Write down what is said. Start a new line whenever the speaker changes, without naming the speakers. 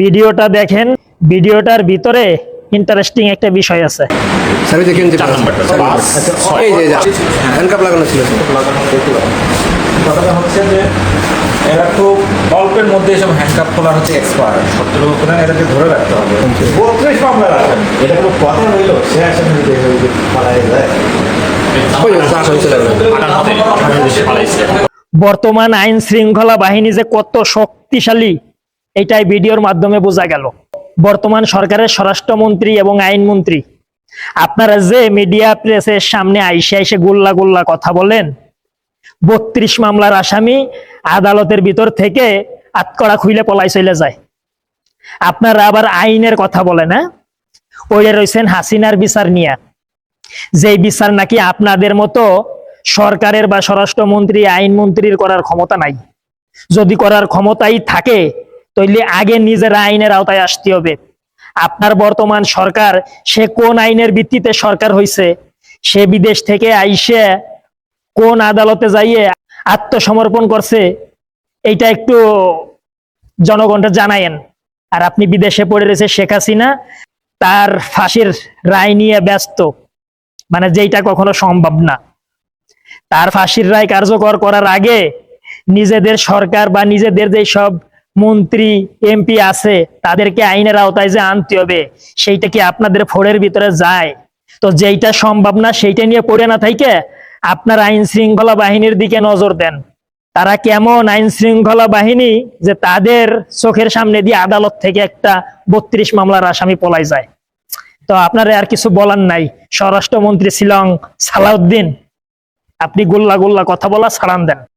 ভিডিওটা দেখেন, ভিডিওটার ভিতরে ইন্টারেস্টিং একটা বিষয় আছে।
স্যার দেখেন যে 4 নাম্বারটা এই যে হ্যান্ডকাপ লাগানো ছিল
কথাটা হচ্ছে যে এরা খুব অল্পের মধ্যে এসব হ্যান্ডকাপ খোলার হচ্ছে এক্সপার্ট। সত্যি করে এটাকে ধরে রাখতে হবে। 32 মামলা রাখেন, এটা কোনো কথা হইলো? সে আসলে পালাই যায়।
বর্তমান আইন শৃঙ্খলা বাহিনী যে কত শক্তিশালী এটাই ভিডিওর মাধ্যমে বোঝা গেল। বর্তমান সরকারের স্বরাষ্ট্রমন্ত্রী এবং আইনমন্ত্রী আপনারা যে মিডিয়া প্রেসের সামনে আইসে গোল্লা গোল্লা কথা বলেন, 32 মামলার আসামি আদালতের ভিতর থেকে আতকড়া খুইলে পলাই চলে যায়। আপনারা আবার আইনের কথা বলেন, হ্যাঁ? ওই রয়েছেন হাসিনার বিচার নিয়ে, যে বিচার নাকি আপনাদের মতো সরকারের বা স্বরাষ্ট্রমন্ত্রী আইনমন্ত্রীর করার ক্ষমতা নাই। যদি করার ক্ষমতাই থাকে তাহলে আগে নিজের আইনের আওতায় আসতে হবে। আপনার বর্তমান সরকার সে কোন আইনের ভিত্তিতে সরকার হইছে, সে বিদেশ থেকে আইসে কোন আদালতে যাইয়ে আত্মসমর্পণ করছে, এইটা একটু জনগণকে জানায়েন। আর আপনি বিদেশে পড়ে রয়েছে শেখ হাসিনা, তার ফাঁসির রায় নিয়ে ব্যস্ত, মানে যেটা কখনো সম্ভব না। তার ফাঁসির রায় কার্যকর করার আগে নিজেদের সরকার বা নিজেদের যে সব মন্ত্রী এমপি আছে তাদেরকে আইনের আওতায় যে আনতে হবে, সেইটা কি আপনাদের ফোড়ের ভিতরে যায়? তো যেইটা সম্ভব না সেইটা নিয়ে পড়ে না থাইকে আপনার আইন শৃঙ্খলা বাহিনীর দিকে নজর দেন। তারা কেমন আইন শৃঙ্খলা বাহিনী যে তাদের চোখের সামনে দিয়ে আদালত থেকে একটা 32 মামলার আসামি পলাই যায়। তো আপনারা আর কিছু বলার নাই। স্বরাষ্ট্রমন্ত্রী ছিলেন সালাউদ্দিন, আপনি গোল্লা গোল্লা কথা বলা ছাড়ান দেন।